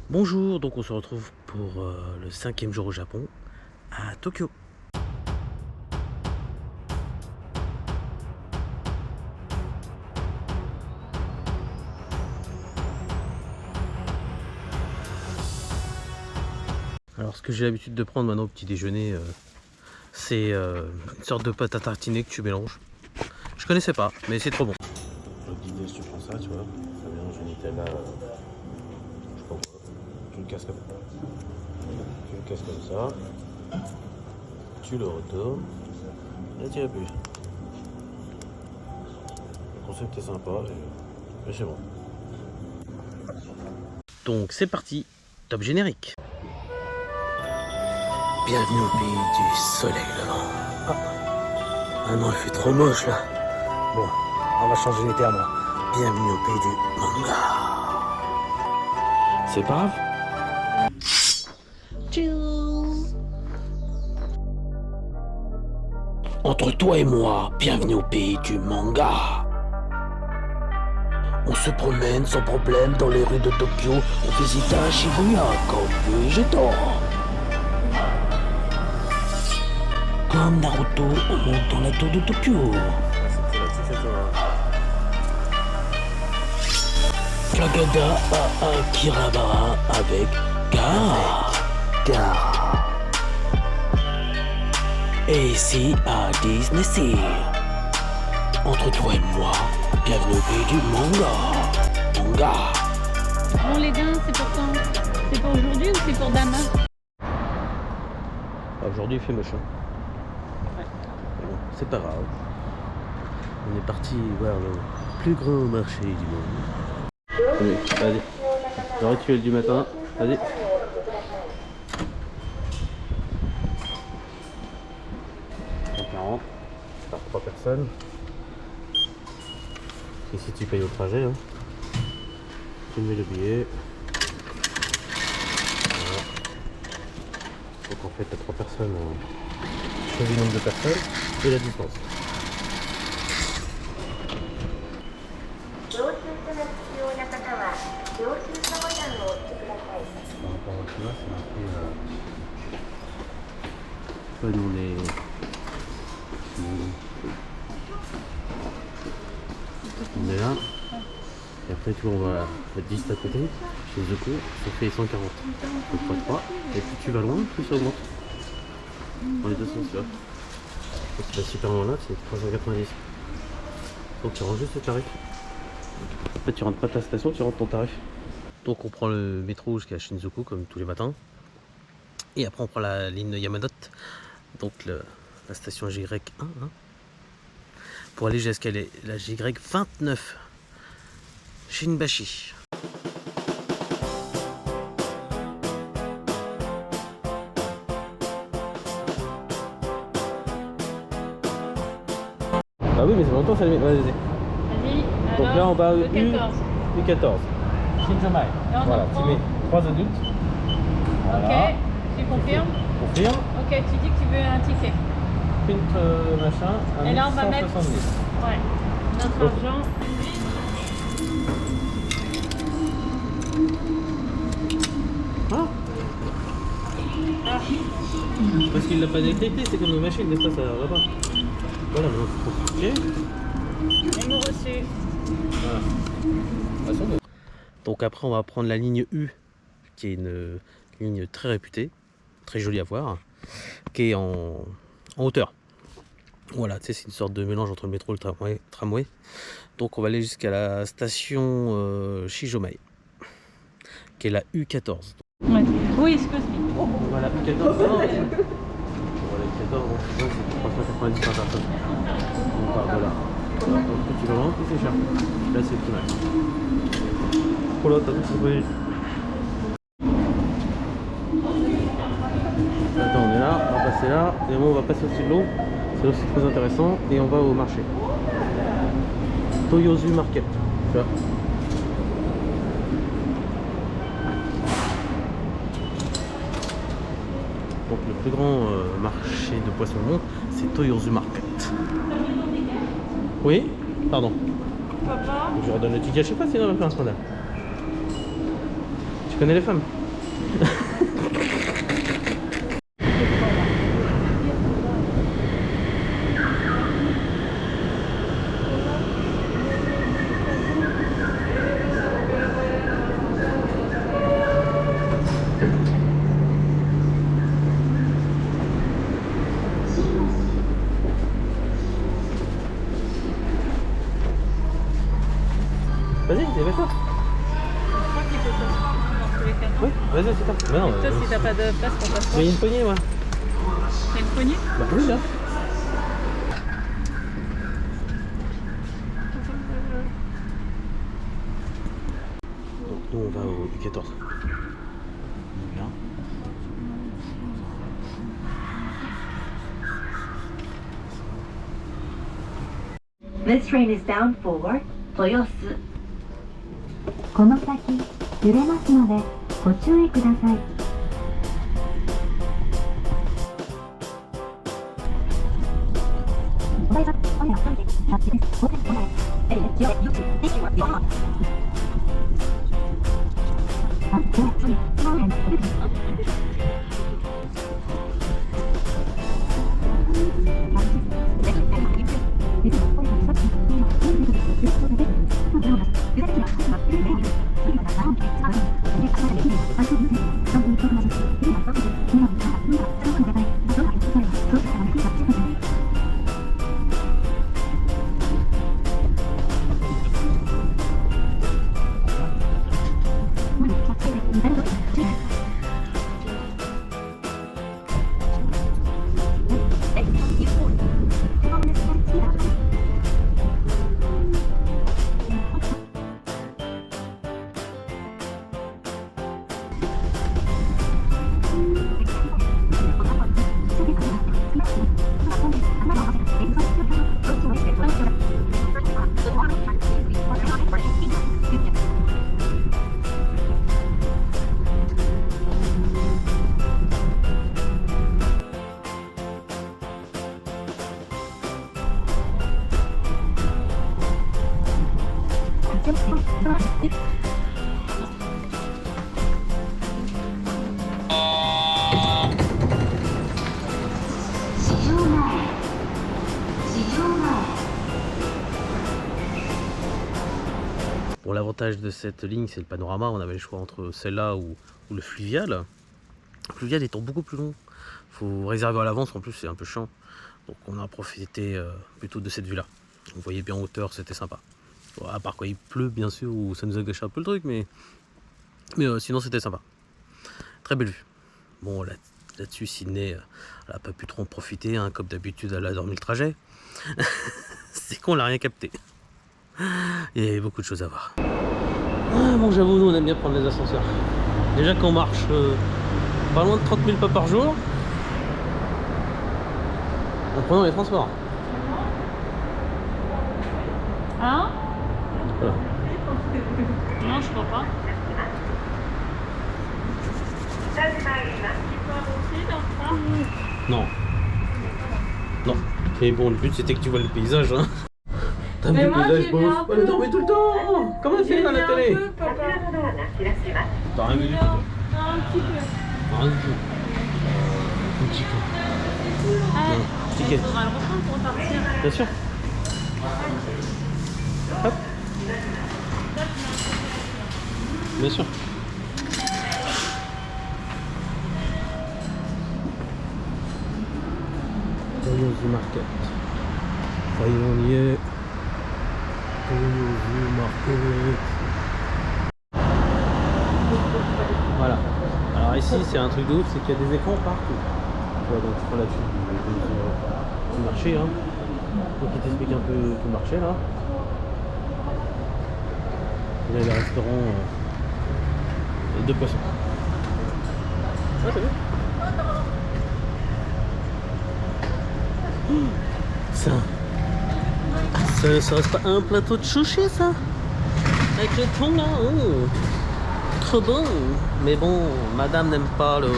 Bonjour, donc on se retrouve pour le 5e jour au Japon, à Tokyo. Alors ce que j'ai l'habitude de prendre maintenant au petit déjeuner, c'est une sorte de pâte à tartiner que tu mélanges. Je connaissais pas, mais c'est trop bon. Le dîner, tu prends ça, tu vois, ça mélange une Nutella, je sais pas quoi, tu le casses comme ça. Tu le casses comme ça, tu le retournes, et tu appuies. Le concept est sympa, et c'est bon. Donc c'est parti, top générique. Bienvenue au pays du soleil levant. Ah non, il fait trop moche là. Bon, on va changer les termes. Bienvenue au pays du manga. C'est pas grave. Entre toi et moi, bienvenue au pays du manga. On se promène sans problème dans les rues de Tokyo. On visite à Shibuya comme Végétor. Comme Naruto, on monte dans la tour de Tokyo. Flagada à Akihabara avec Gaara. Et ici à Disney Sea. Entre toi et moi, bienvenue au pays du manga. Bon, les dents, c'est pour quand? C'est pour aujourd'hui ou c'est pour demain? Aujourd'hui il fait moche. Ouais. Bon, c'est pas grave. On est parti voir le plus grand marché du monde. Allez, vas-y. Le rituel du matin. Vas-y. Par 3 personnes. Ici tu payes au trajet. Hein. Tu mets le billet. Voilà. Donc en fait tu as 3 personnes. Tu choisis le nombre de personnes et la distance. Par rapport au climat, c'est marqué. Nous on est. On est là. Et après tu vois on va être juste à côté. Chez Zoku, ça fait 140. Donc pas 3. Et plus tu vas loin, plus ça augmente. Dans les deux sens, tu vois. Donc tu vas super loin là, c'est 390. Donc tu rentres juste le tarif. En fait tu rentres pas ta station, tu rentres ton tarif. Donc on prend le métro jusqu'à Shinjuku comme tous les matins. Et après on prend la ligne Yamanote. Donc la station J1 hein, pour aller jusqu'à la J29 Shinbashi. Ah oui mais c'est longtemps ça les met. Vas-y. Vas-y, Donc là on va le 14. U14 Shinjomai. Voilà, tu mets 3 adultes. Voilà. Ok, tu confirmes? Confirme. Ok, tu dis que tu veux un ticket. Print machin. Et là on va mettre 170. ouais, notre Donc, argent. ah. Parce qu'il l'a pas détecté, c'est comme nos machines, des fois ça va pas. Voilà, maintenant il faut cliquer. Et nous reçu. Voilà. Donc après on va prendre la ligne U, qui est une ligne très réputée, très jolie à voir, qui est en hauteur. Voilà, tu sais, c'est une sorte de mélange entre le métro et le tramway. Donc on va aller jusqu'à la station Shijomai, qui est la U14. Ouais. Oui, excuse me. Voilà, U14, non, voilà, U14, bon, c'est 390 par personne. On part de là. Voilà, donc plus tu vas loin, plus c'est cher. Là c'est le plus max. Oh là, t'as tout trouvé. Attends, on est là, on va passer là, et bon, on va passer au-dessus de l'eau, c'est aussi très intéressant, et on va au marché. Toyosu Market, tu vois. Donc le plus grand marché de poissons au monde, c'est Toyosu Market. Oui? Pardon. Papa? Je redonne le ticket, je sais pas si on va faire un scandale. Tu connais les femmes? Vas-y, débrouille-toi. Je crois qu'il faut s'asseoir dans tous les cas. Oui, vas-y, c'est top. Mais non, Toi, si t'as pas de place pour t'asseoir, mais il y a une poignée, moi. t'as une poignée? Bah oui, là. Donc nous, on va au U14. Bien. This train is bound for 豊洲。この先揺れますのでご注意ください。お台場カメラ3点タッチです。午前5前エリア4時駅は4番。あ、ごめん、それ、今の辺でBon, l'avantage de cette ligne, c'est le panorama. On avait le choix entre celle-là ou le fluvial. Le fluvial étant beaucoup plus long, faut réserver à l'avance. En plus, c'est un peu chiant. Donc, on a profité plutôt de cette vue-là. Vous voyez bien en hauteur, c'était sympa. Bon, à part quand il pleut, bien sûr, où ça nous a gâché un peu le truc, mais sinon, c'était sympa. Très belle vue. Bon, là-dessus, Sydney, elle n'a pas pu trop en profiter. Hein, comme d'habitude, elle a dormi le trajet. C'est qu'on l'a rien capté. Il y avait beaucoup de choses à voir. Ah, bon, j'avoue, nous on aime bien prendre les ascenseurs. Déjà qu'on marche pas loin de 30 000 pas par jour, en prenant les transports. Hein? Voilà. Non, je crois pas. Non. Non. Mais bon, le but c'était que tu vois le paysage. Hein. T'as vu le paysage beau? Elle dormait tout le temps. Comme elle fait dans la télé. T'as rien vu du tout. Un petit peu. Rien du tout. Un petit peu. Ouais. Ticket. Il faudra le reprendre pour partir. Bien sûr. Hop. Bien sûr. Toyosu Market. Ça y est, on y est. Toyosu Market. Voilà. Alors ici, c'est un truc de ouf, c'est qu'il y a des écrans partout. Voilà, donc tu prends là-dessus du marché. Hein. Donc il t'explique un peu tout le marché là. Là, il y a le restaurant de poissons. Ah, c'est bien. Ça reste pas un plateau de chouché ça? Avec le thon là, oh, trop bon. Mais bon, madame n'aime pas le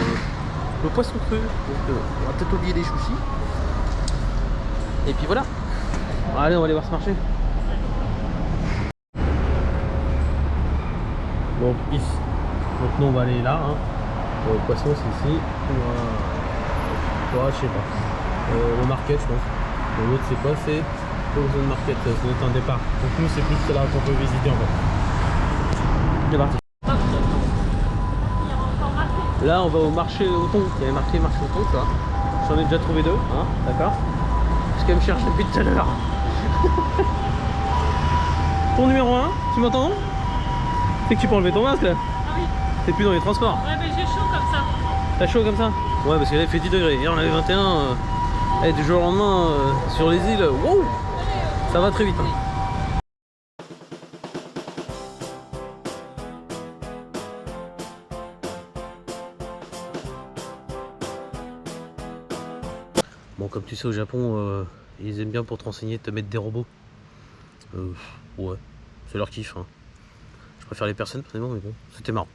poisson cru, donc on va peut-être oublier les chouchis. Et puis voilà. Allez, on va aller voir ce marché. Donc ici, Donc nous on va aller là, hein. Pour le poisson c'est ici, je sais pas, au market je pense. Et l'autre c'est quoi? C'est au zone market, c'est notre un départ. Donc nous c'est plus là qu'on peut visiter en fait. C'est parti. Là on va au marché au thon, il y avait marqué marché au thon, tu vois. J'en ai déjà trouvé deux, hein, d'accord? Parce qu'elle me cherche depuis tout à l'heure. Ton numéro 1, tu m'entends? C'est que tu peux enlever ton masque là? Ah oui. T'es plus dans les transports. Ouais, mais j'ai chaud comme ça. T'as chaud comme ça? Ouais, parce que là il fait 10 degrés. Hier on avait 21. Et du jour au lendemain, sur les îles, wow, ça va très vite. Hein. Bon, comme tu sais, au Japon, ils aiment bien pour te renseigner, te mettre des robots. Ouais, c'est leur kiff. Hein. Je préfère les personnes personnellement, mais bon, c'était marrant.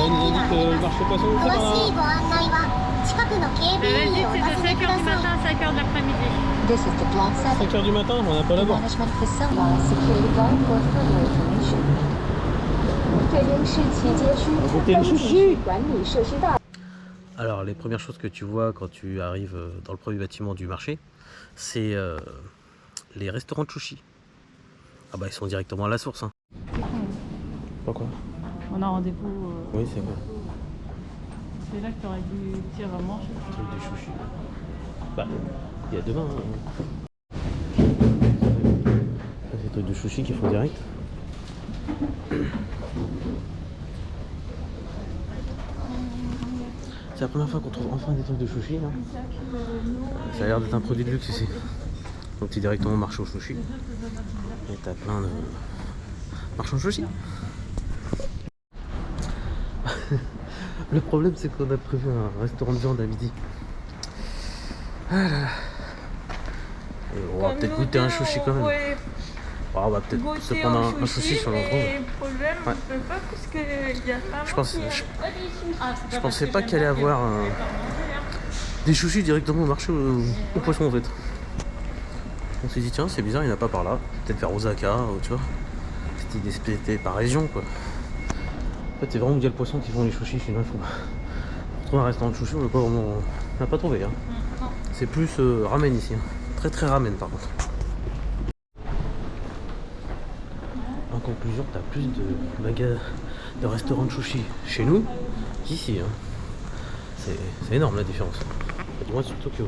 On nous a dit que le marché poisson, c'est par là. Le site c'est de 5h du matin à 5h de l'après-midi. 5h du matin, on n'a pas là-bas. Alors les premières choses que tu vois quand tu arrives dans le premier bâtiment du marché, c'est les restaurants de sushi. Ah bah ils sont directement à la source. Hein. Pourquoi? On a rendez-vous. Oui c'est vrai. C'est là que tu aurais dû tirer à manche. Le truc des sushis. Bah il y a demain. Hein. Ça c'est le truc de sushi qu'ils font direct. C'est la première fois qu'on trouve enfin des trucs de sushi là. Ça a l'air d'être un produit de luxe ici. Donc tu es directement au marché au sushi. Et t'as plein de marchands de sushi. Le problème c'est qu'on a prévu un restaurant de viande à midi. Ah là là. Et on va peut-être goûter un sushi quand même. Oh, on va peut-être se prendre un sushi sur l'endroit. Le problème, ouais. je peux pas parce que il y a pas je pensais pas qu'il allait avoir des sushis directement au marché au poisson en fait. On s'est dit tiens c'est bizarre, il n'y en a pas par là. Peut-être vers Osaka, tu vois. C'était par région quoi. En fait c'est vraiment où il y a le poisson qui font les sushis, sinon il faut trouver un restaurant de sushi, on n'a pas trouvé. Hein. C'est plus ramen ici. Hein. Très très ramen par contre. En conclusion, tu as plus de restaurants de sushi chez nous qu'ici. Hein. C'est énorme la différence. Du moins sur Tokyo.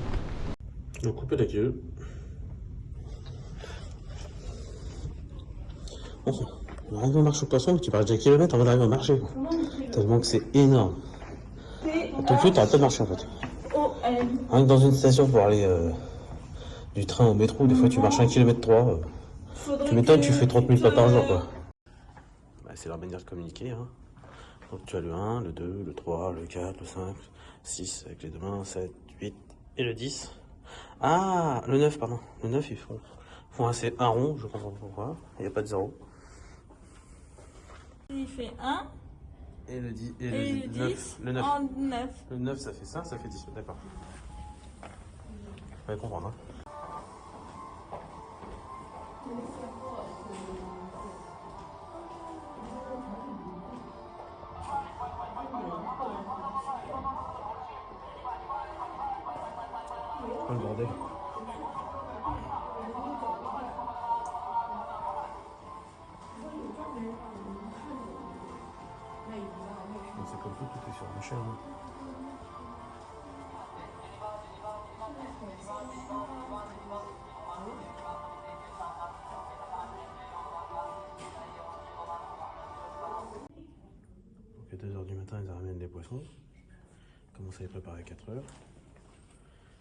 Donc coupé la queue. Enfin, on arrive au marché au poisson, tu parles déjà kilomètres avant d'arriver au marché. Tellement que c'est énorme. À Tokyo, t'arrêtes pas de marcher en fait. Rien que dans une station pour aller du train au métro, des fois tu marches 1,3 km. Tu m'étonnes, tu fais 30 000 pas par jour quoi. Bah, c'est leur manière de communiquer. Hein. Donc tu as le 1, le 2, le 3, le 4, le 5, 6 avec les deux mains, 7, 8 et le 10. Ah, le 9 pardon. Le 9 ils font un rond, je comprends pas pourquoi. Il n'y a pas de 0. Il fait 1 Et le 10 et et le 10 9. Le 9. en 9. Le 9 ça fait ça fait 10. D'accord. Vous allez comprendre. Hein. Oh le bordel. C'est comme tout est sur une chaîne. Donc à 2h du matin, ils ramènent les poissons. Ils commencent à les préparer à 4h.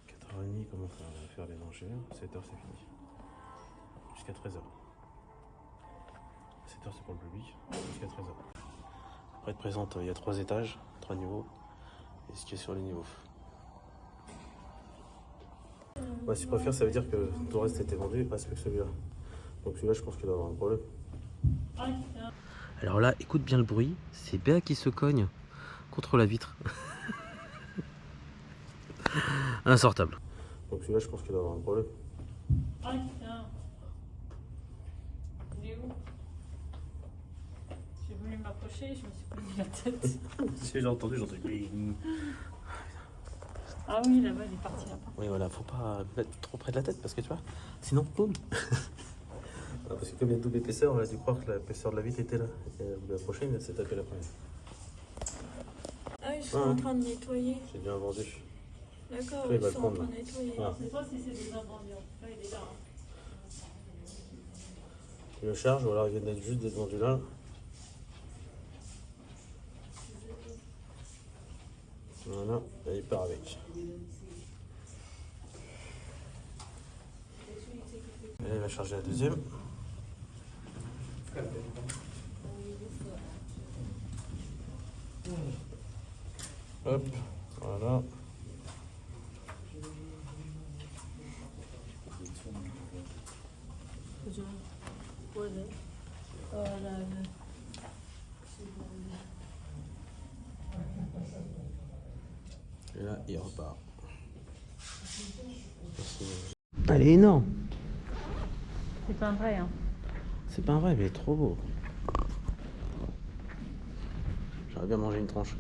4h30, ils commencent à faire les enchères. 7h, c'est fini. Jusqu'à 13h. 7h, c'est pour le public. Jusqu'à 13h. Après, ils te présentent, il y a 3 étages, 3 niveaux. Et ce qui est sur les niveaux. Ouais, si tu préfères, ça veut dire que tout le reste était vendu, pas que celui-là. Donc celui-là, je pense qu'il doit avoir un problème. Alors là, écoute bien le bruit. C'est Béa qui se cogne contre la vitre. Insortable. Donc celui-là, je pense qu'il doit avoir un problème. Ah tiens. Il est où? J'ai voulu m'approcher, je me suis pris la tête. Si j'ai entendu, j'ai entendu. Ah oui, là-bas, il est parti là-bas. Oui, voilà, faut pas mettre trop près de la tête parce que tu vois, sinon, boum. Parce que comme il y a double épaisseur, on a dû croire que l'épaisseur de la vitre était là. Et la prochaine, elle s'est tapée la première. Ah, ils sont en train de nettoyer. J'ai bien vendu. D'accord, Oui, il va ils le sont en prendre, train là. de nettoyer. Voilà. Je sais pas si c'est des invendus. Là, il est là. Il le charge ou alors il vient juste d'être vendu là. Voilà, et il part avec. Et là, il va charger la deuxième. Hop, voilà. Et là, il repart. Elle est énorme. C'est pas vrai, hein. C'est pas vrai, mais il est trop beau. J'aurais bien mangé une tranche.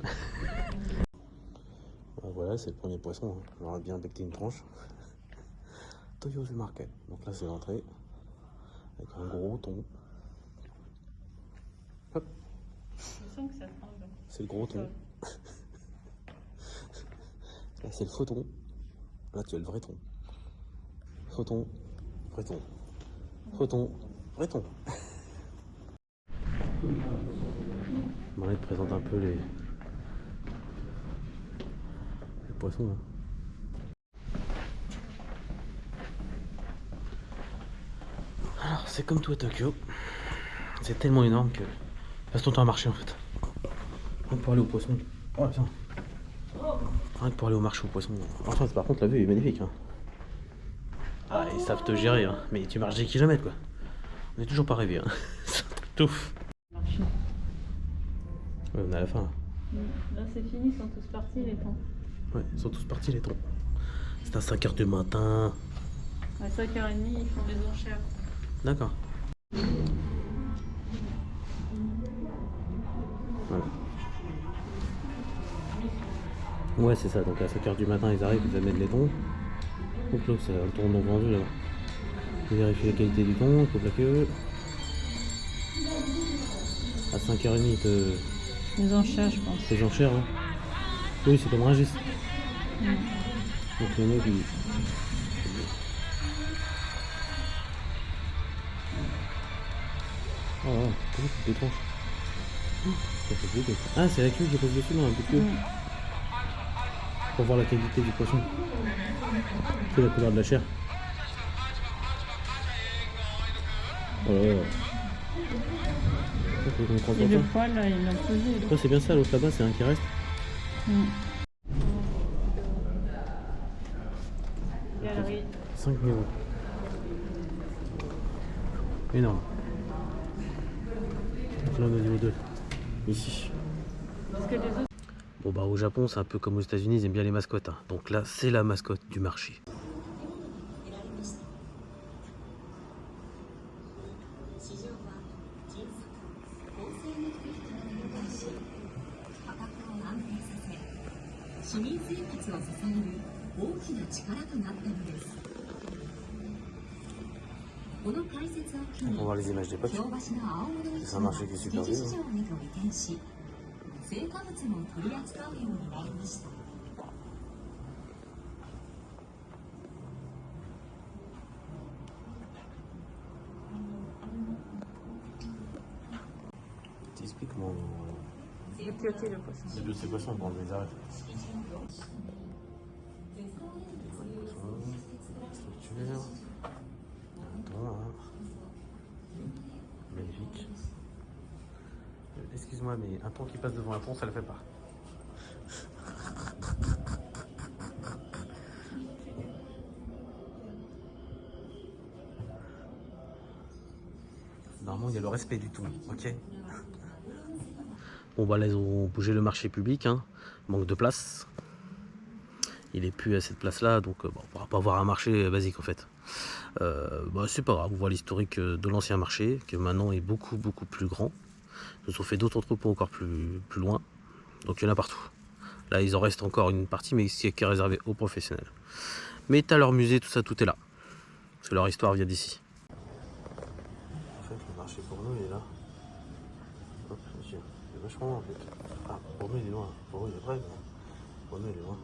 Voilà, c'est le premier poisson. Hein. J'aurais bien becté une tranche. Toyosu Market. Donc là, c'est l'entrée. Avec un gros thon. Hop. Je sens que ça tremble. C'est le gros thon. Là, c'est le faux thon. Là, tu as le vrai thon. Faux thon, vrai thon. Faux thon, vrai thon. Marie te présente un peu les poissons. Hein. Alors, c'est comme tout à Tokyo. C'est tellement énorme que passe ton temps à marcher en fait. Rien que pour aller au poisson. Oh putain. Rien que pour aller au marché aux poissons. Enfin, par contre, la vue est magnifique. Hein. Ah, ils savent te gérer, hein. Mais tu marches des kilomètres quoi. On est toujours pas rêvé. Hein. C'est un truc de ouf. Ouais, on est à la fin. Là, là c'est fini, ils sont tous partis les thons. Ouais, ils sont tous partis les thons. C'est à 5h du matin. À 5h30, ils font les enchères. D'accord. Voilà. Ouais, c'est ça. Donc à 5h du matin, ils arrivent, ils amènent les thons. Donc là, c'est le thon non vendu là. Ils vérifient la qualité du thon, ils coupent la queue. À 5h30, ils te. Les enchères, je pense. Les enchères, hein. Oui, c'est comme Rungis. Donc le mec, il. Oh, comment tu te détranches? Ça fait plaisir. Ah, c'est la queue qui pose dessus, non, un peu de queue. Pour voir la qualité du poisson. C'est la couleur de la chair. Oh là là. Et le poil, là, ils l'ont posé. Ouais, c'est bien ça, l'autre là-bas, c'est un qui reste. Galerie. 5 000 euros. Énorme. Là, on est au niveau 2. Ici. Parce que les autres... Bon, bah, au Japon, c'est un peu comme aux États-Unis, ils aiment bien les mascottes. Hein. Donc là, c'est la mascotte du marché. On va voir les images des potes. C'est un marché qui est super vieux. T'expliques comment Le pioter, le poisson. c'est de ces poissons quand on les arrête. Structure. Magnifique. Excuse-moi, mais un pont qui passe devant un pont, ça le fait pas. Normalement, il y a le respect du tout, ok? Bon, bah là, ils ont bougé le marché public, hein. Manque de place. il est plus à cette place-là, donc bon, on pourra pas avoir un marché basique en fait. Bah, c'est pas grave, on voit l'historique de l'ancien marché, qui maintenant est beaucoup plus grand. Ils se sont fait d'autres entrepôts encore plus loin, donc il y en a partout. Là, il en reste encore une partie, mais ici, qui est réservée aux professionnels. Mais tu as leur musée, tout ça, tout est là. Parce que leur histoire vient d'ici. En fait, le marché pour nous, il est là. Hop, il est vachement loin, en fait. Ah, pour nous, il est loin. Pour eux, il est vrai, mais pour nous, il est loin.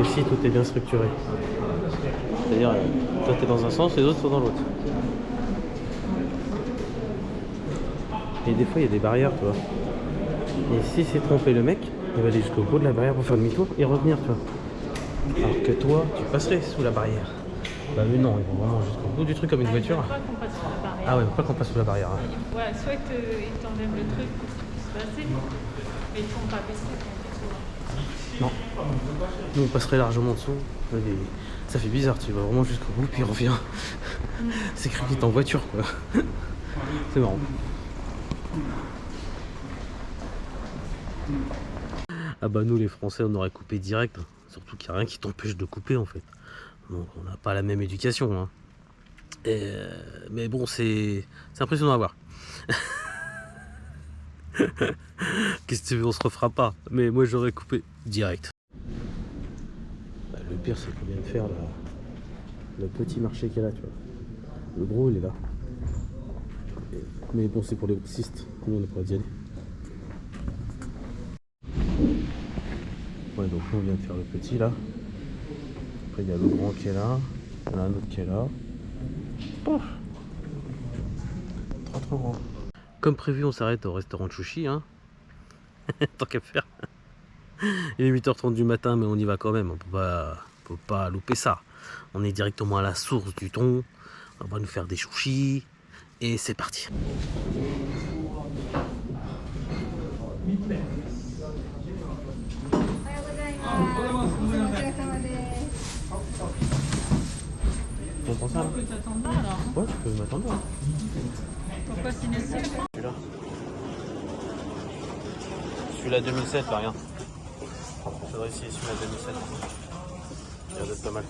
Ici, tout est bien structuré. C'est-à-dire, toi, tu es dans un sens et les autres sont dans l'autre. Et des fois, il y a des barrières, tu vois. Et si c'est trompé le mec, il va aller jusqu'au bout de la barrière pour faire demi-tour et revenir, tu vois. Alors que toi, tu passerais sous la barrière. Bah mais non, ils vont vraiment jusqu'au bout du truc comme une voiture. Il ne faut pas qu'on passe sous la barrière. Ah ouais, il faut pas qu'on passe sous la barrière. Hein. Voilà, soit ils t'enlèvent le truc pour que tu puisses passer, mais ils ne font pas baisser. Non. Nous, on passerait largement dessous. Ça fait bizarre, tu vas vraiment jusqu'au bout, puis il revient. C'est cru qu'il est en voiture, quoi. C'est marrant. Ah bah nous les Français on aurait coupé direct, surtout qu'il n'y a rien qui t'empêche de couper en fait. Donc on n'a pas la même éducation. Hein. Mais bon c'est impressionnant à voir. Qu'est-ce que tu veux, on se refera pas. Mais moi j'aurais coupé direct. Bah, le pire c'est qu'on vient de faire le petit marché qui est là, tu vois. Le gros il est là. Mais bon c'est pour les grossistes, nous on n'a pas d'y aller. Ouais, donc nous on vient de faire le petit là. Après il y a le grand qui est là. Il y en a un autre qui est là. Pouf, trop grand. Comme prévu, on s'arrête au restaurant de Chouchi. Hein. Tant qu'à faire. Il est 8h30 du matin, mais on y va quand même. On peut pas louper ça. On est directement à la source du thon. On va nous faire des chouchis. Et c'est parti. Tu entends ça là ? Tu t'attends pas alors? Ouais, tu peux m'attendre. Hein. Pourquoi c'est nécessaire? Celui-là. Celui-là 2007, là, rien. Faudrait essayer celui-là 2007. Il a l'air d'être pas mal.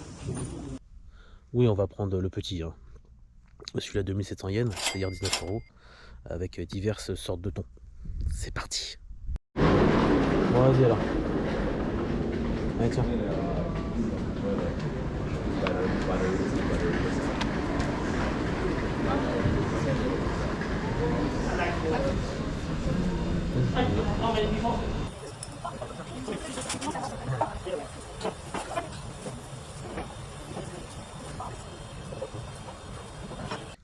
Oui, on va prendre le petit. Hein. Celui-là 2700 yens, c'est-à-dire 19 €, avec diverses sortes de thon. C'est parti. Bon, vas-y alors. Allez, tiens.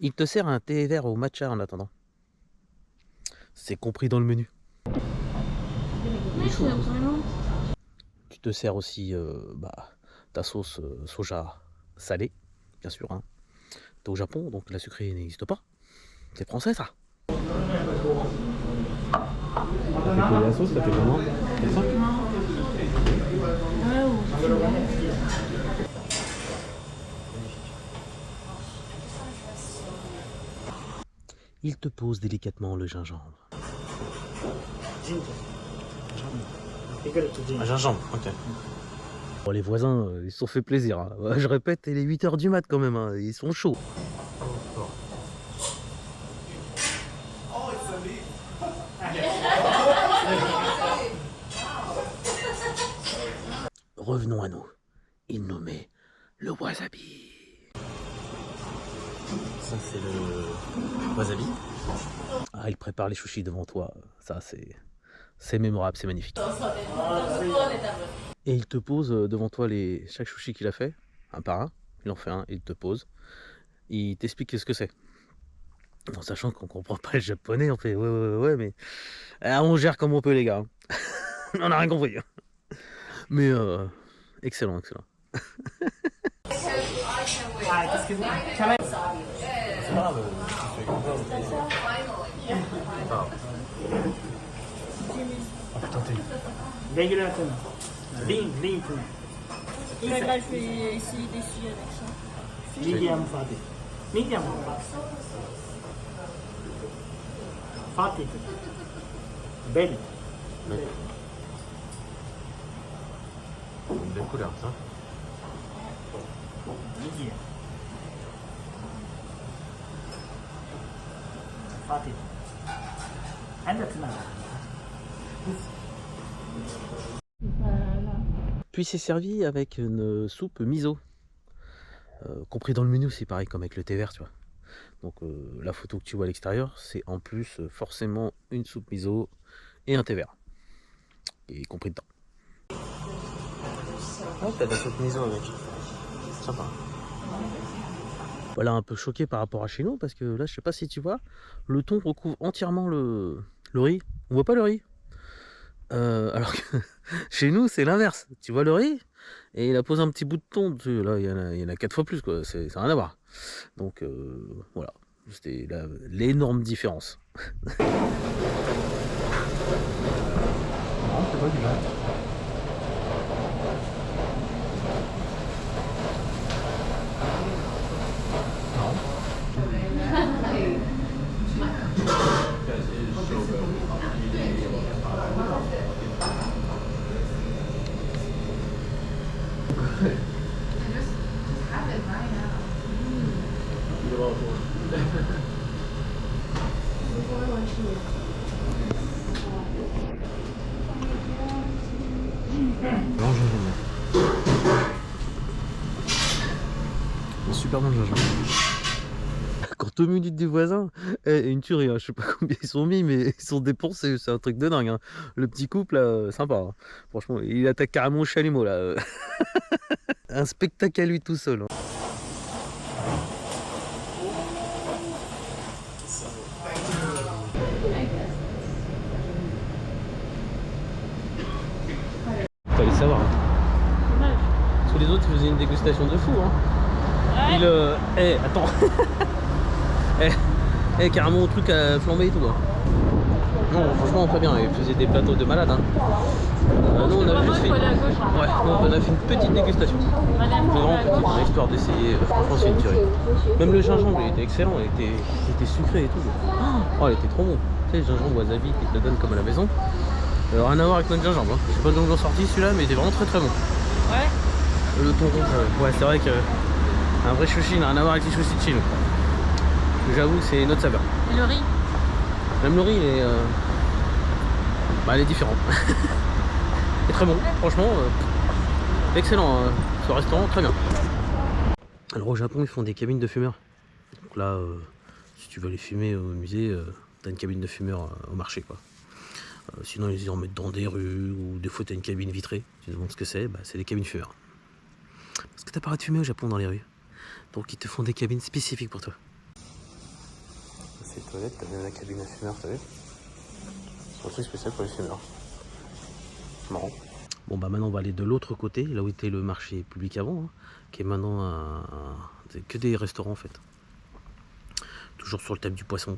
Il te sert un thé vert au matcha en attendant. C'est compris dans le menu. Tu te sers aussi ta sauce soja salée, bien sûr. Hein. T'es au Japon, donc la sucrée n'existe pas. C'est français ça. T'as fait quoi la sauce? T'as fait comment? C'est ça? Il te pose délicatement le gingembre. Ah, gingembre, ok. Bon, les voisins, ils se sont fait plaisir. Hein. Je répète, il est 8h du mat quand même, hein. Ils sont chauds. Revenons à nous. Il nous met le wasabi. Ça c'est le wasabi. Ah, il prépare les sushis devant toi. Ça c'est mémorable, c'est magnifique. Et il te pose devant toi chaque sushi qu'il a fait, un par un. Il en fait un, il te pose. Il t'explique ce que c'est. En sachant qu'on comprend pas le japonais, on fait ouais, mais on gère comme on peut les gars. On n'a rien compris. Mais excellent. Regular tuna. Lean tuna. Là, je vais essayer d'essuyer avec ça. Medium fatty. Medium fatty. Belly. Une belle couleur, ça. 理解。发的，还得吃哪个？ Puis c'est servi avec une soupe miso. Compris dans le menu, c'est pareil comme avec le thé vert, tu vois. Donc la photo que tu vois à l'extérieur, c'est en plus forcément une soupe miso et un thé vert. Et compris dedans. Ah, t'as de la soupe miso avec. Sympa. Voilà, un peu choqué par rapport à chez nous, parce que là, je sais pas si tu vois, le thon recouvre entièrement le riz. On voit pas le riz. Alors que chez nous, c'est l'inverse. Tu vois le riz, et il a posé un petit bout de thon dessus. Là, il y en a 4 fois plus, quoi. Ça n'a rien à voir. Donc, voilà. C'était l'énorme différence. Non, c'est pas du mal. Super bon gingembre. Quand 2 minutes du voisin, une tuerie, hein. Je sais pas combien ils sont mis, mais ils sont dépensés, c'est un truc de dingue, hein. Le petit couple là, sympa, hein. Franchement, il attaque carrément au chalumeau là. Un spectacle à lui tout seul, hein. Fallait savoir, hein. Parce que les autres ils faisaient une dégustation de fou, hein. Ouais. Attends. Carrément au truc à flamber et tout, hein. Non, franchement très bien, ils faisaient des plateaux de malade, hein. Nous on avait juste fait... Ouais, nous, on a fait une petite dégustation. Vraiment petite, histoire d'essayer. Franchement c'est une tuerie. Même le gingembre il était excellent, il était sucré et tout. Oh il était trop bon. Tu sais le gingembre wasabi qui te le donne comme à la maison. Rien à voir avec notre gingembre, hein. Je sais pas d'où ils l'ont sorti celui-là, mais il était vraiment très bon. Ouais. Le thon rouge, ouais c'est vrai que un vrai sushi n'a rien à voir avec les sushis de chez nous. J'avoue c'est notre saveur. Et le riz? Même le riz il est, il est différent. Il est très bon, franchement, excellent ce restaurant, très bien. Alors au Japon ils font des cabines de fumeurs. Donc là, si tu veux aller fumer au musée, t'as une cabine de fumeurs au marché quoi. Sinon ils en mettent dans des rues ou des fois t'as une cabine vitrée. Tu te demandes ce que c'est, c'est des cabines fumeurs. Parce que t'as pas le droit de fumer au Japon dans les rues. Donc ils te font des cabines spécifiques pour toi. C'est les toilettes, t'as même la cabine à fumeurs, t'as vu? C'est un truc spécial pour les fumeurs. Marrant. Bon maintenant on va aller de l'autre côté, là où était le marché public avant, hein, qui est maintenant que des restaurants en fait. Toujours sur le thème du poisson.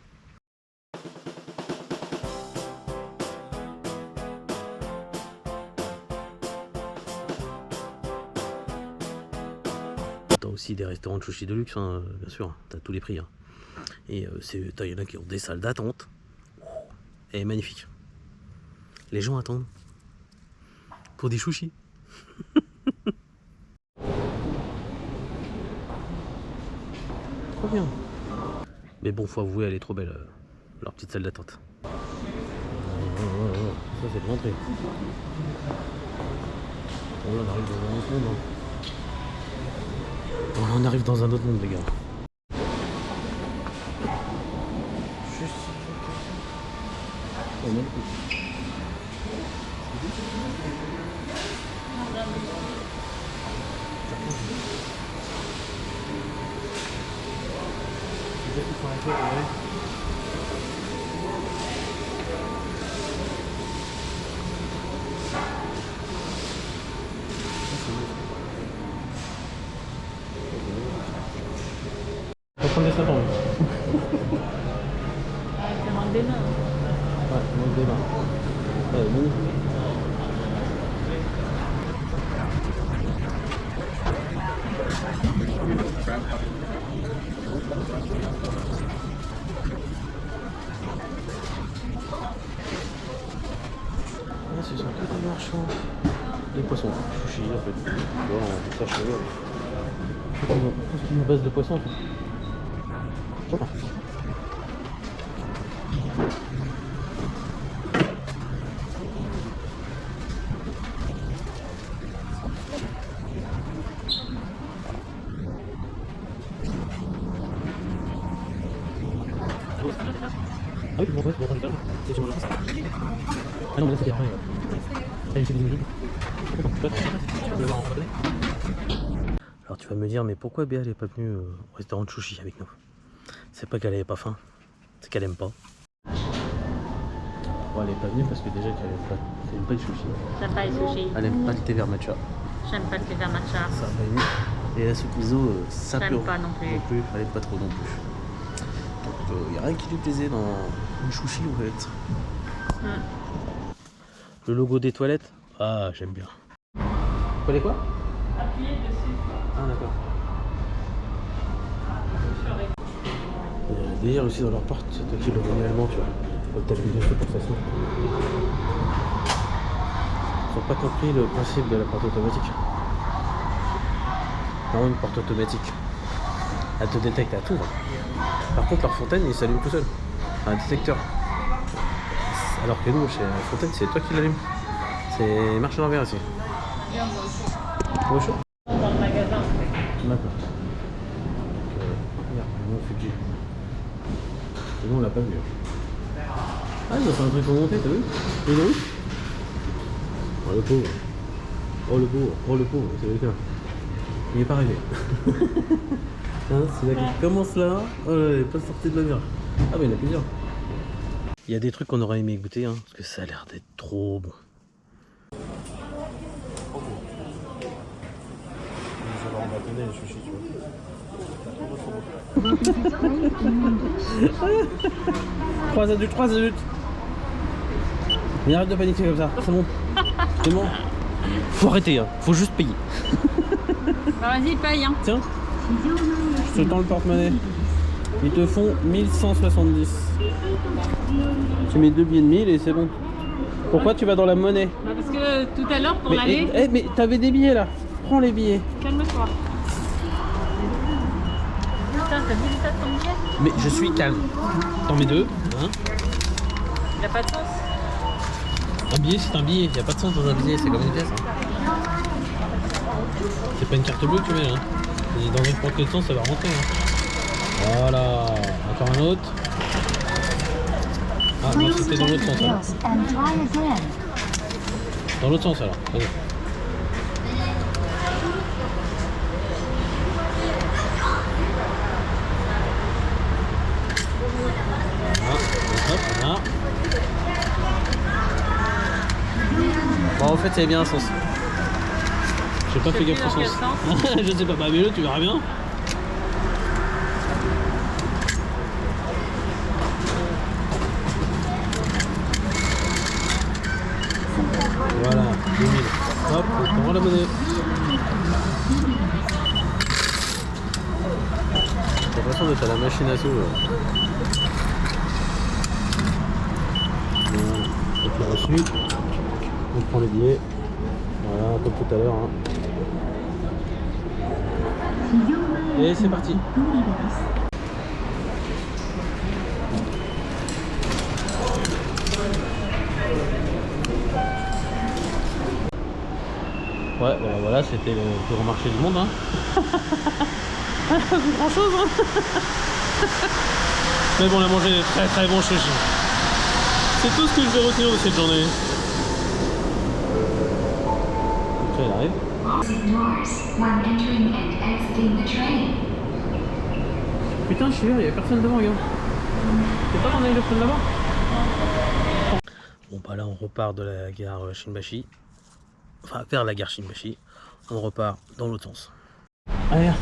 T'as aussi des restaurants de sushi de luxe, hein, bien sûr, t'as tous les prix, hein. Et il y en a qui ont des salles d'attente. Et magnifique. Les gens attendent pour des sushis. Trop bien. Mais bon, faut avouer, elle est trop belle, leur petite salle d'attente. Ça, c'est de l'entrée. Bon, là, on arrive dans un autre monde, hein. Bon, là, on arrive dans un autre monde, les gars. On va prendre des snaps en même. Ça manque des mains. Ouais, ça manque des mains. Bon. Ah, ce sont que des marchands. les poissons, sushi en fait. Tu vois, on cherche tout ce qui est une base de poisson en fait. Voilà. Ah oui, bon, c'est sur le ah non, mais là c'était après. Alors tu vas me dire, mais pourquoi Béa elle est pas venue au restaurant de sushi avec nous? C'est pas qu'elle avait pas faim, c'est qu'elle aime pas. Bon, elle est pas venue parce que déjà qu'elle aime pas le sushi. J'aime pas les sushis. Elle aime pas le thé vert matcha. J'aime pas le thé vert matcha. Ça va aimer. Et la soupe miso, ça J'aime pas non plus. Elle aime pas trop non plus. Donc il n'y a rien qui lui plaisait dans le sushi en fait. Le logo des toilettes, ah j'aime bien. Fallait quoi? Appuyer dessus. Ah d'accord. Il y a un délire aussi dans leur porte, c'est toi qui le manuellement, tu vois. Faut que tu appuies dessus pour que ça s'ouvre. Ils n'ont pas compris le principe de la porte automatique. Non, une porte automatique. Elle te détecte à tout. Par contre, leur fontaine, il s'allume tout seul. Un détecteur. Alors que nous, chez Fontaine, c'est toi qui l'allume. C'est marche à l'envers ici. Au chaud. Dans le magasin. D'accord. Regarde, nous on fait et nous on l'a pas vu. Ah, ils ont fait un truc pour monter, t'as vu? Il est où? Oh le pauvre. Oh le pauvre. Oh le pauvre, c'est quelqu'un. Il est pas arrivé. Hein, c'est là qu'il commence là. Oh là, il est pas sorti de la mer. Ah mais il y en a plusieurs. Il y a des trucs qu'on aurait aimé goûter, hein, parce que ça a l'air d'être trop bon. On va tenir les sushis, tu vois. 3 adultes, 3 adultes. Mais arrête de paniquer comme ça, c'est bon. C'est bon. Faut arrêter, hein. Faut juste payer. Bah vas-y, paye hein. Tiens, je te tends le porte-monnaie. Ils te font 1170. Tu mets 2 billets de 1000 et c'est bon. Pourquoi tu vas dans la monnaie? Bah parce que tout à l'heure pour mais, l'aller. mais t'avais des billets là. Prends les billets. Calme-toi. Putain, t'as vu l'état de ton billet? Mais je suis calme. T'en mets 2. Hein. Il a pas de sens. Un billet c'est un billet. Il n'y a pas de sens dans un billet. C'est comme une pièce. Hein. C'est pas une carte bleue que tu mets là. Et dans n'importe quel sens ça va rentrer. Hein. Voilà. Encore un autre. Ah non, c'était dans l'autre sens alors. Dans l'autre sens alors. Vas-y. Voilà. Bon, en fait, il y a bien un sens. J'ai pas fait gaffe au sens. Je sais pas, bah mais tu verras bien. Voilà, 2000. Hop, on prend la monnaie. J'ai l'impression d'être à la machine à sous. Et puis ensuite, on prend les billets. Voilà, comme tout à l'heure. Hein. Et c'est parti. Ouais, ben voilà, c'était le plus grand marché du monde. Hein. Pas grand chose. Hein. Mais bon, on a mangé des très très bons sushis. C'est tout ce que je vais retenir de cette journée. Ok, il arrive. Putain, je suis là, il n'y avait personne devant, regarde. C'est pas qu'on aille le prendre là-bas? Bon, bah là, on repart de la gare Shinbashi. Enfin, vers la gare Shinbashi. On repart dans l'autre sens. Allez, là.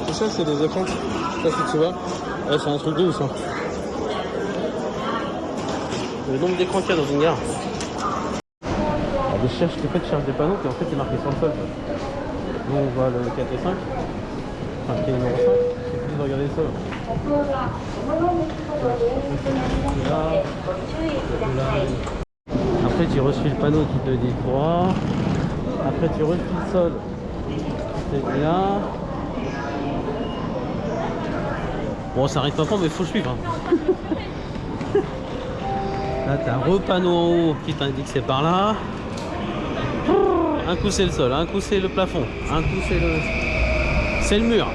Tout ça, c'est des écrans. Ça, si tu vois, ouais, c'est un truc de ouf. Hein. Le nombre d'écrans qu'il y a dans une gare. Alors, je cherche des panneaux, et en fait, c'est marqué sur le sol. Nous, on voit le 4 et 5. Enfin, qui est le numéro 5. Il suffit de regarder ça. Après, tu reçois le panneau qui te dit 3. Après, tu reçois le sol. C'est là. Bon, ça arrive pas fort, mais il faut suivre. Hein. Là, t'as un repanneau en haut qui t'indique que c'est par là. Un coup, c'est le sol, un coup, c'est le plafond, un coup, c'est le mur.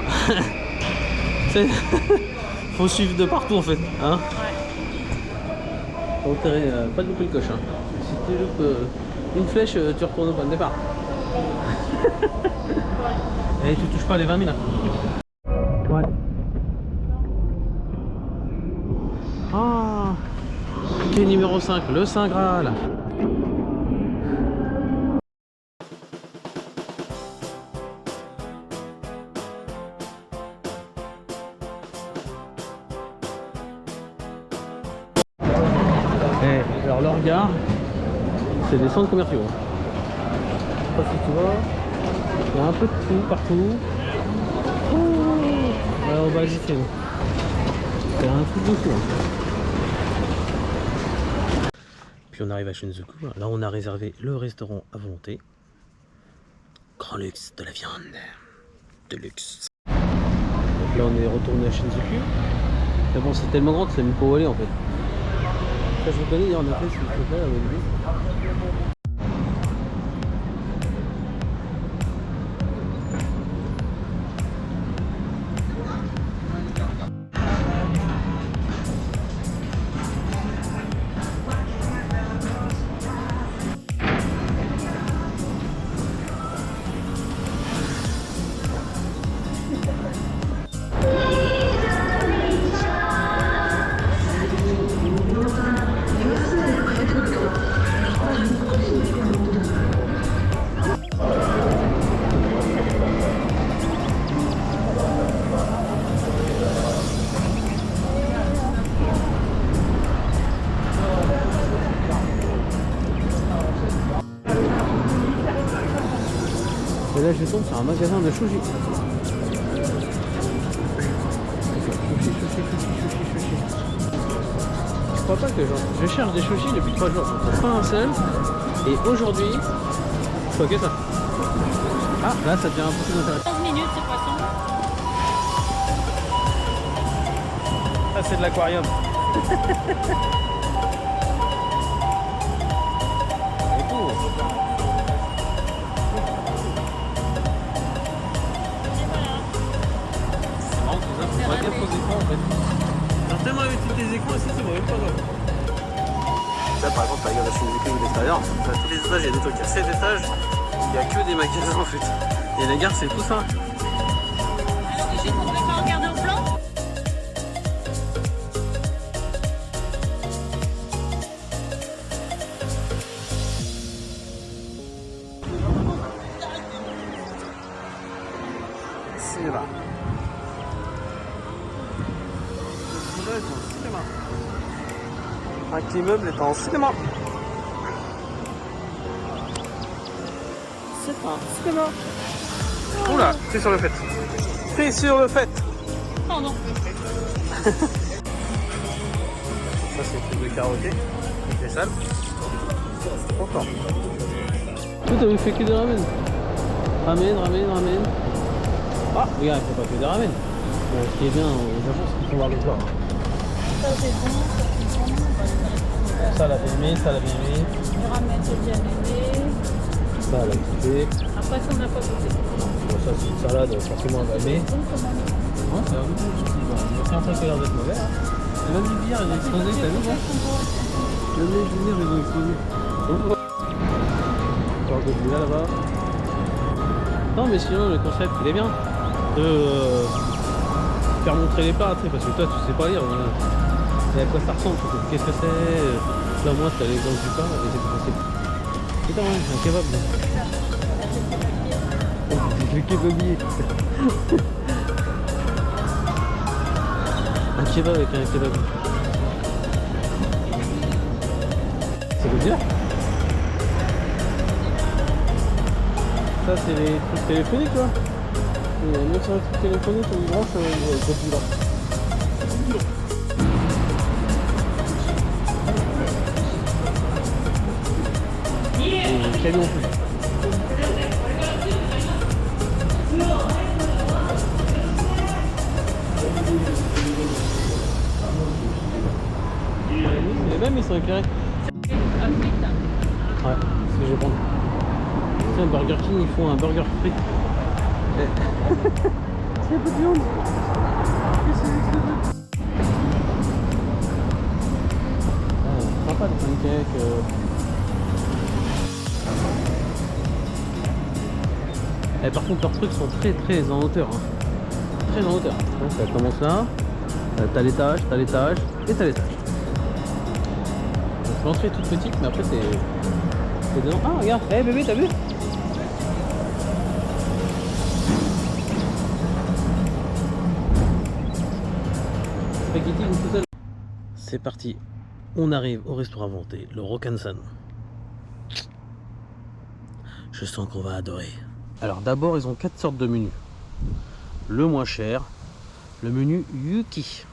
Faut suivre de partout en fait. Hein, faut pas de louper le coche. Hein. Si tu loupes une flèche, tu retournes au point de départ. Et tu touches pas les 20 000 là. Ouais. Ah, quai numéro 5, le Saint Graal. Et alors le regard, c'est des centres commerciaux. Je sais pas si tu vois, il y a un peu de tout partout. Ouais, on va hésiter. C'est un truc de fou. Puis on arrive à Shinjuku. Là, on a réservé le restaurant à volonté. Grand luxe de la viande. De luxe. Donc là, on est retourné à Shinjuku. Mais bon, c'est tellement grand que ça ne même pas où aller en fait. Ça, je vous connais, on a fait ce truc là avec lui. Et là je tombe sur un magasin de sushi. Sushi. Je crois pas que je cherche des sushis depuis 3 jours, je trouve pas un seul. Et aujourd'hui, je vois que ça. Ah là ça devient un peu plus intéressant. 15 minutes ce poisson. Ça c'est de l'aquarium. Alors tellement l'habitude des écrans ici, c'est même pas grave. Là par exemple, regarde la Shinjuku de l'extérieur, t'as tous les étages, il y a des trucs à 7 étages, il n'y a que des magasins en fait. Et la gare c'est tout ça. Juste pour pas regarder au plan. Cinéma. Un immeuble est en cinéma. C'est un cinéma. Oula, t'es sur le fait. T'es sur le fait. Pardon. Ça c'est le truc de karaoké. Avec les salles. Content. Tout t'avais fait que des ramen. Ramen. Ah, regarde, il faut pas que des ramen. Bon, ce qui est bien au Japon, c'est qu'il faut voir le corps. Ça c'est bon. Ça, elle a bien aimé, ça, elle a bien aimé. Le ramen, j'ai bien aimé. Ça, elle a kiffé. Après, ça, on n'a pas goûté. Bon, ça, c'est une salade, forcément, elle va aimer. Bon, comment? Ouais, ça va goûter aussi. Il y a un truc qui a l'air d'être mauvais. Hein. Et même les bières, ils ont explosé, t'as vu, bon? Même les bières, ils ont explosé. Alors que celui-là, là-bas. Non, mais sinon, le concept, il est bien. De faire montrer les plats, parce que toi, tu sais pas lire. Et à quoi ça ressemble, qu'est-ce que c'est. Là, moi, t'as l'exemple du pain, et c'est putain, ouais, c'est un kebab. C'est le kebabier. Un kebab avec un kebab. Ça veut dire? Ça, c'est les trucs téléphoniques, quoi. Et même sur les trucs téléphoniques, on y branche le produit là. Et camion plus. C'est les mêmes, ils sont éclairés. Ouais, c'est ce que je vais prendre. Tiens, Burger King, ils font un burger frites. C'est un peu de viande. Qu'est-ce que c'est que ça? Sympa le pancake. Et par contre leurs trucs sont très en hauteur. Hein. Très en hauteur. Donc ça commence là. T'as l'étage et t'as l'étage. Donc l'entrée est toute petite mais après c'est dedans. Ah regarde, hey, bébé t'as vu? C'est parti, on arrive au restaurant Vanté, le Rokansan. Je sens qu'on va adorer. Alors d'abord ils ont 4 sortes de menus. Le moins cher, le menu Yuki.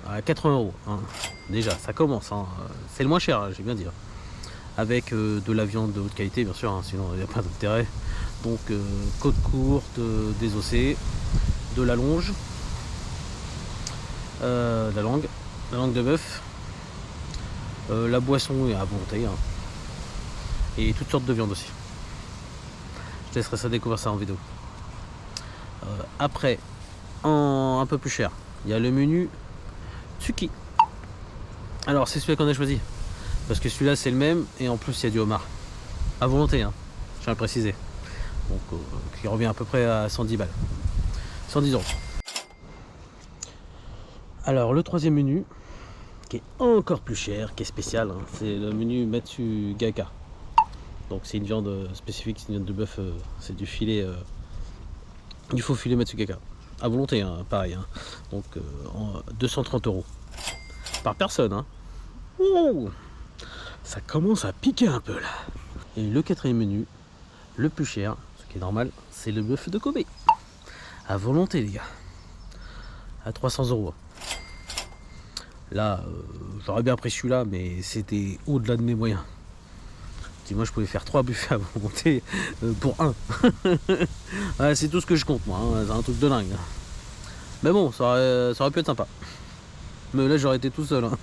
À 80 €. Hein. Déjà ça commence, hein. C'est le moins cher, hein, j'ai bien dit. Avec de la viande de haute qualité bien sûr, hein, sinon il n'y a pas d'intérêt. Donc côte courte, désossée, de la longe. La langue de bœuf, la boisson est à volonté, hein. Et toutes sortes de viandes aussi. Je te laisserai ça découvrir ça en vidéo. Après, un peu plus cher, il y a le menu Tsuki. Alors c'est celui qu'on a choisi parce que celui-là c'est le même et en plus il y a du homard à volonté, hein, je tiens à le préciser. Donc qui revient à peu près à 110 balles, 110 €. Alors le troisième menu, qui est encore plus cher, qui est spécial, hein, c'est le menu Matsugaka. Donc c'est une viande spécifique, c'est une viande de bœuf, c'est du filet, du faux filet Matsugaka. À volonté, hein, pareil. Hein. Donc 230 € par personne. Hein. Ouh, ça commence à piquer un peu là. Et le quatrième menu, le plus cher, ce qui est normal, c'est le bœuf de Kobe. À volonté les gars. À 300 €. Là, j'aurais bien pris celui-là, mais c'était au-delà de mes moyens. Si moi je pouvais faire 3 buffets à volonté pour un. Ouais, c'est tout ce que je compte moi, hein. C'est un truc de dingue. Mais bon, ça aurait pu être sympa. Mais là j'aurais été tout seul. Hein.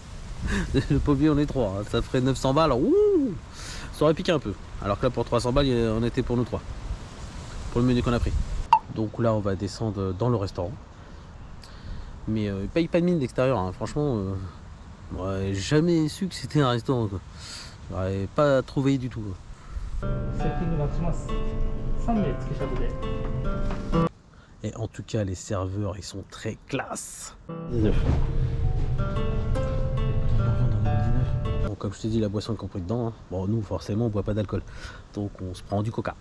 Le pauvre, on est 3, hein. Ça ferait 900 balles. Ouh, ça aurait piqué un peu. Alors que là pour 300 balles, on était pour nous 3. Pour le menu qu'on a pris. Donc là on va descendre dans le restaurant. Mais il paye pas de mine d'extérieur, hein. Franchement, j'aurais jamais su que c'était un restaurant. J'aurais pas trouvé du tout. Et en tout cas, les serveurs, ils sont très classe. 19. Bon, comme je t'ai dit, la boisson est comprise dedans. Hein. Bon, nous, forcément, on boit pas d'alcool. Donc, on se prend du coca.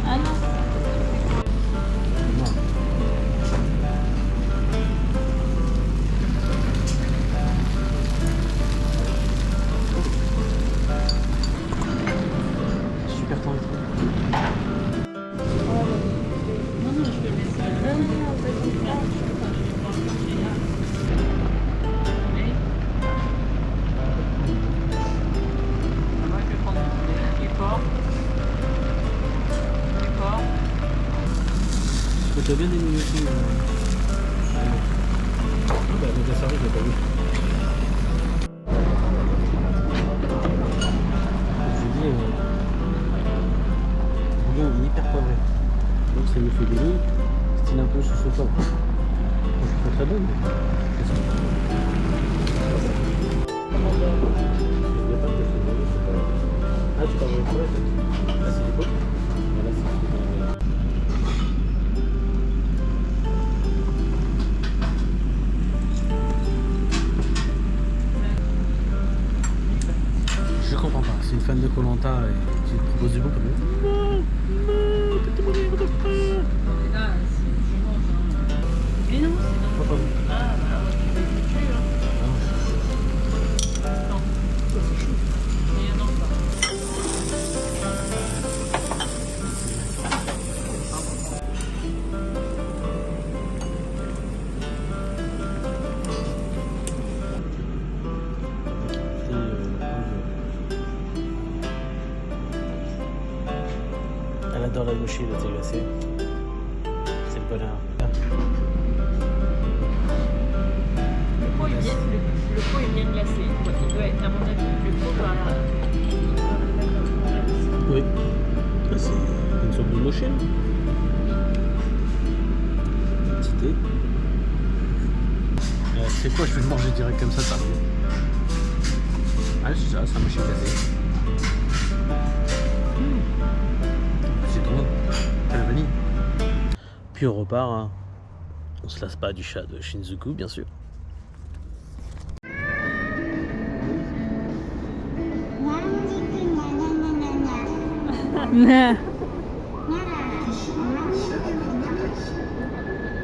Ah non. Super tendu. Non, je le laisse là. En fait, c'est là. Tu as bien aimé aussi. Ah bah, le servi, je l'ai pas vu. Je vous dis, le bouillon il est hyper poivré. Donc ça me fait des lignes, style un peu sous son temps. C'est pas très bon, mais c'est ça. Ah, tu parles de quoi là? Là, c'est du pot. Là, c'est du pot. Je comprends pas, c'est une fan de Koh Lanta et tu te proposes du bon comme non, Mais non, c'est dans... Ah, bah, non, c'est chaud. Il y en a pas. Elle adore la mouchie, le thé glacé. C'est le bonheur. Le pot, il vient. Le pot est bien glacé. Il doit être, à mon avis, le pot doit. Oui. Ah, c'est une sorte de moché. Petit thé. C'est quoi, je vais le manger direct comme ça, t'as vu? Ah, c'est ça, c'est un moché café. C'est trop bon. C'est la vanille. Puis on repart, hein. On se lasse pas du chat de Shinjuku, bien sûr.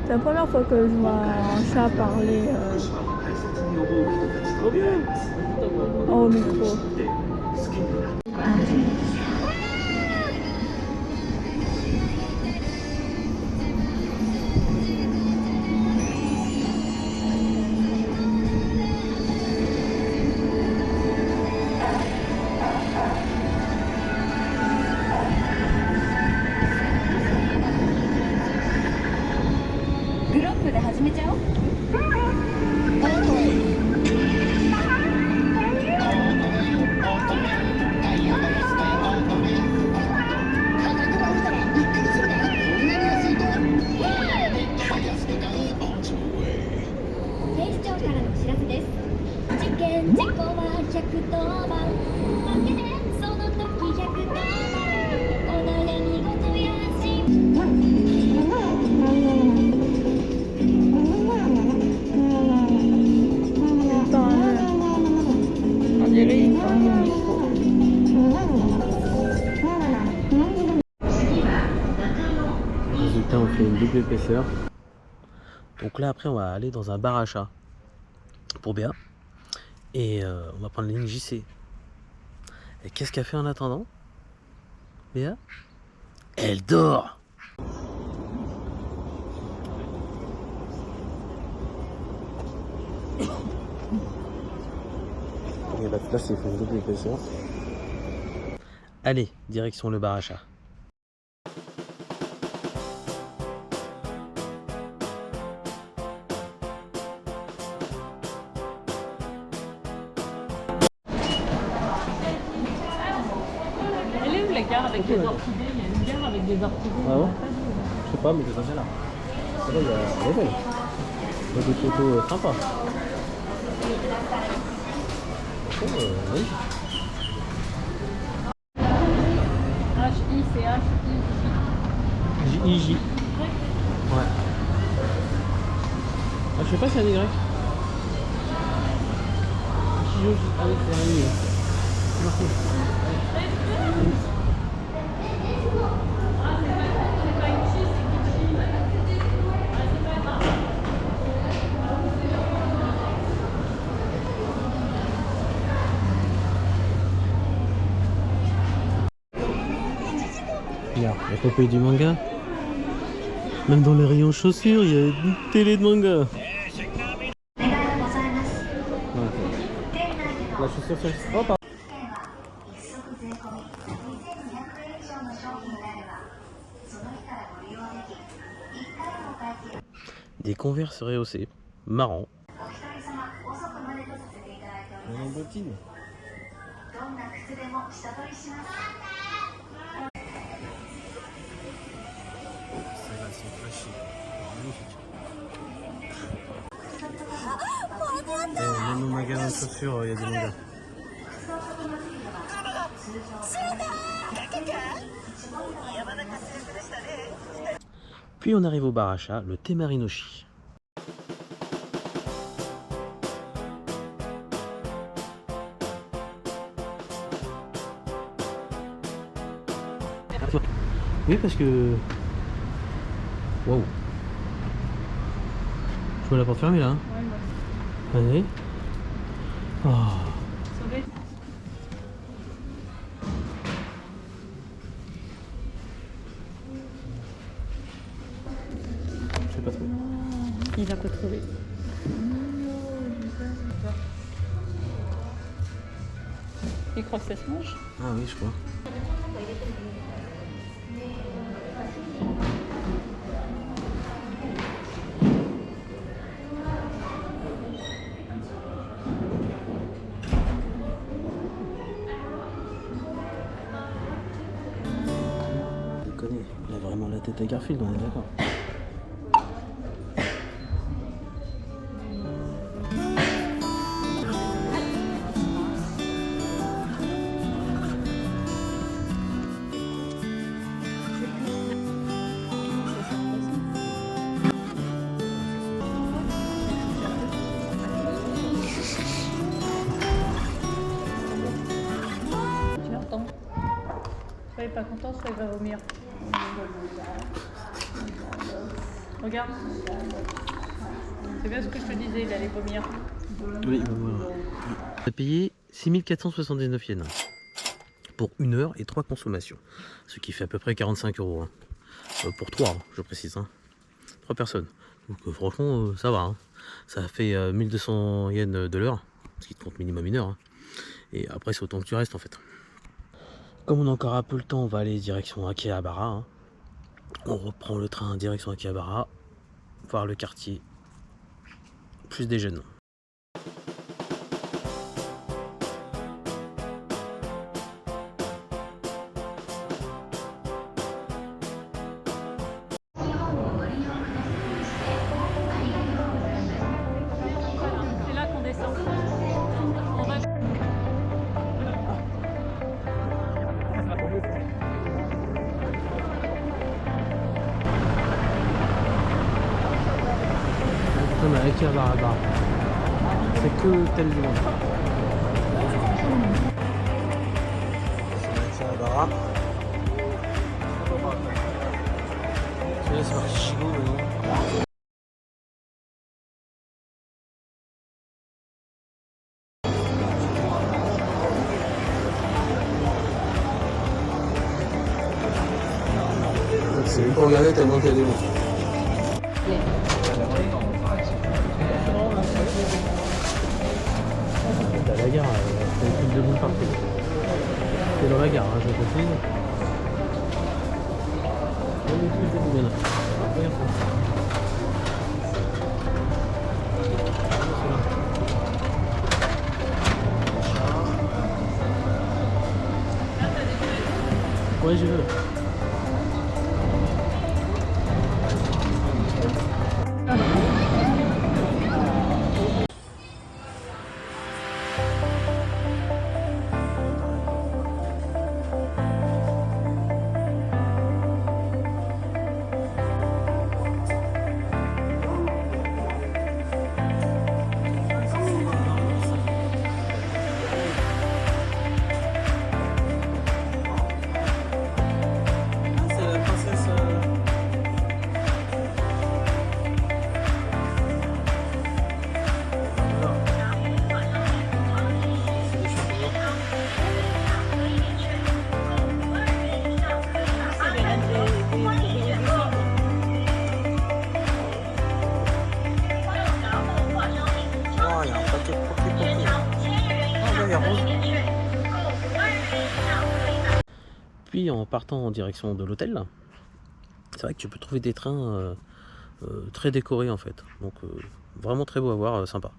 C'est la première fois que je vois un chat parler au micro. Résultat, on fait une double épaisseur. Donc là, après, on va aller dans un bar à chat pour Béa. Et on va prendre la ligne JC. Et qu'est-ce qu'elle fait en attendant, Béa? Elle dort. Et là, c'est une double épaisseur. Allez, direction le bar à chat. Elle est où la gare avec les orchidées? Il y a une gare avec des orchidées. Ah ouais? Je sais pas, mais c'est pas celle-là. Celle-là, elle est belle. Il y a des photos sympas. Oui. H-I-C-H-I-J. J-I-J. Ouais. Ah, je sais pas si c'est un Y. J-I-J. Ah oui, c'est un Y. Merci. Regarde, l'épopée du manga. Même dans les rayons chaussures, il y a une télé de manga. Ouais. La chaussure sur... Oh, pardon. Des Converse rehaussés. Marrant. On a une bottine. Celles-là sont flashy. Magnifique. Même au magasin de chaussures, il y a des mangas. Puis on arrive au bar à chat, le Temarinoshi. Oui, parce que... Waouh. Je vois la porte fermée là. Hein. Ouais, allez. Oh. Sauvé. Je sais pas trop. Il va pas trouver. Il croit que ça se mange? Ah oui, je crois. tête à Garfield, on est d'accord. Tu l'entends. Soit il est pas content, soit il va vomir. Regarde. C'est bien ce que je te disais, il allait vomir. Oui, voilà. On a payé 6479 yens pour 1 heure et 3 consommations. Ce qui fait à peu près 45 euros. Hein. Pour 3, je précise. Hein. 3 personnes. Donc franchement, ça va. Hein. Ça fait 1200 yens de l'heure. Ce qui te compte minimum 1 heure. Hein. Et après, c'est autant que tu restes en fait. Comme on a encore un peu le temps, on va aller direction Akihabara. Hein. On reprend le train direction Akihabara. Voir le quartier. Plus des jeunes. C'est là qu'on descend. On va... On a Akihabara. C'est que tel du monde. Akihabara. C'est parti Shigo maintenant. C'est lui pour regarder tellement qu'il y a des mots. T'as la gare, c'est une de boule partout. C'est dans la gare, hein, je précise. On est tous des boules là. Regarde ça. Ouais, je veux. Puis en partant en direction de l'hôtel, c'est vrai que tu peux trouver des trains très décorés en fait. Donc vraiment très beau à voir, sympa.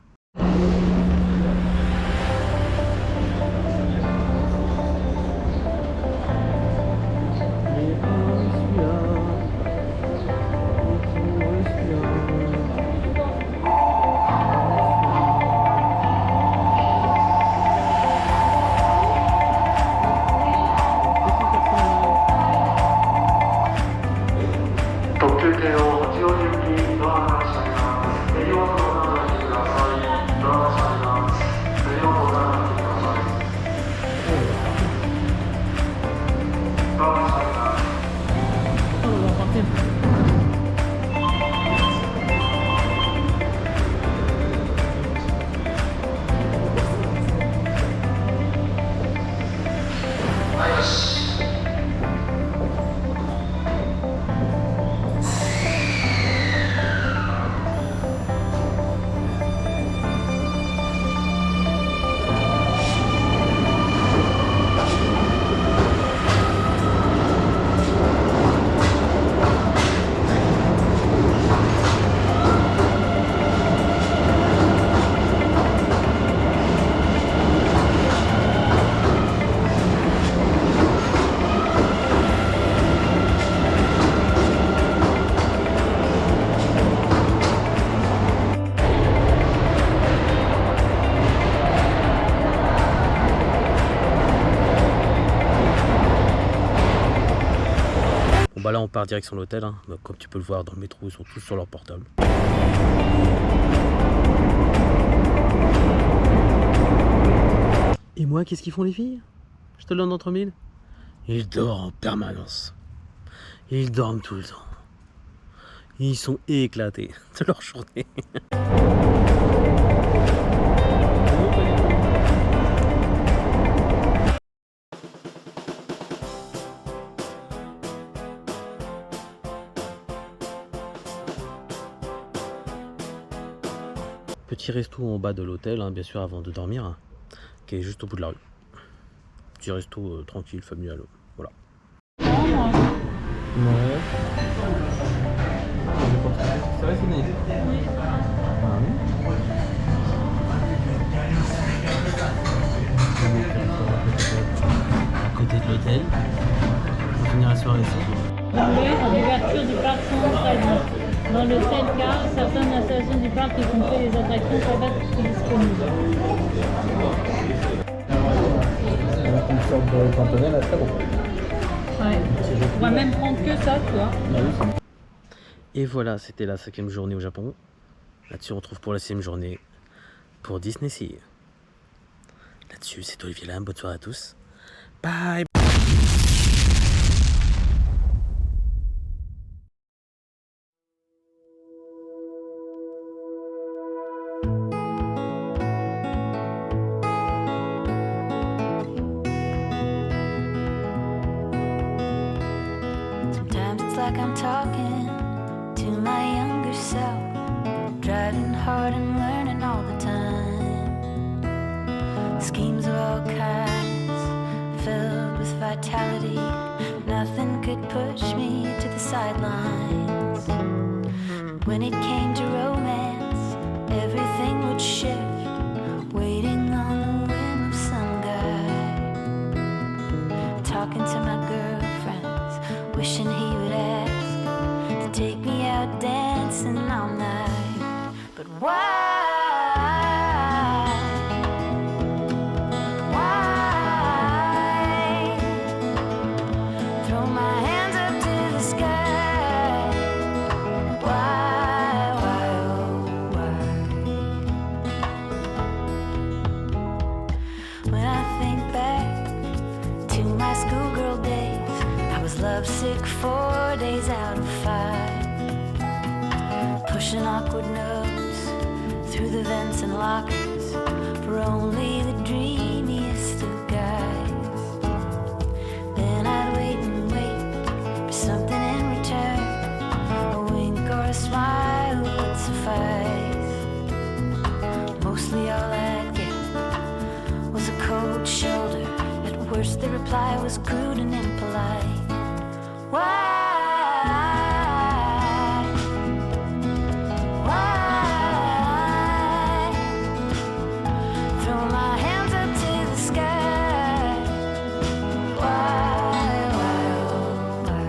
bah là on part direction l'hôtel, hein. Bah, comme tu peux le voir dans le métro, ils sont tous sur leur portable. Et moi, qu'est-ce qu'ils font les filles? Je te le donne entre mille. Ils dorment en permanence. Ils dorment tout le temps. Ils sont éclatés de leur journée. Petit resto en bas de l'hôtel, hein, bien sûr, avant de dormir, hein, qui est juste au bout de la rue. Petit resto tranquille, familial. Voilà. Ouais. Ça va finir. À côté de l'hôtel. On va finir la soirée ici. L'ouverture du parc central. Dans le tel cas, certaines installations du parc, y compris les attractions, peuvent être disponibles. Une sorte de cantonelle à très bon. Ouais. On va même prendre que ça, tu vois. Et voilà, c'était la 5e journée au Japon. Là-dessus, on retrouve pour la 6e journée pour Disney Sea. Là-dessus, c'est Olivier Lam. Bonne soirée à tous. Bye. Like I'm talking to my younger self, driving hard and learning all the time. Schemes of all kinds, filled with vitality. Nothing could push me to the sidelines. When it came to romance, everything would shift, waiting on the whim of some guy. Talking to my girlfriends, wishing he would ask to take me out dancing all night. But why? Throw my hands up to the sky. Why, oh, why? When I think back to my schoolgirl days, I was lovesick 4 days out of 5, pushing awkward notes through the vents and lockers for only the dreamiest of guys. Then I'd wait and wait for something in return, a wink or a smile would suffice. Mostly all I'd get was a cold shoulder. At worst the reply was crude and impolite. Why? Throw my hands up to the sky. Why, oh, why?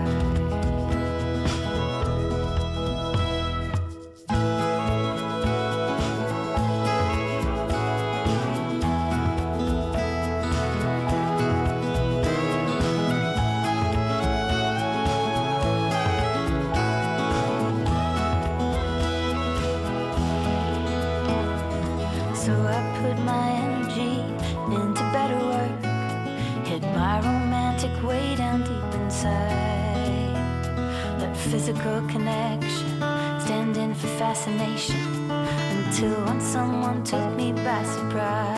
So I put my energy into better work, hid my romantic way down deep inside. Let physical connection stand in for fascination, until once someone took me by surprise.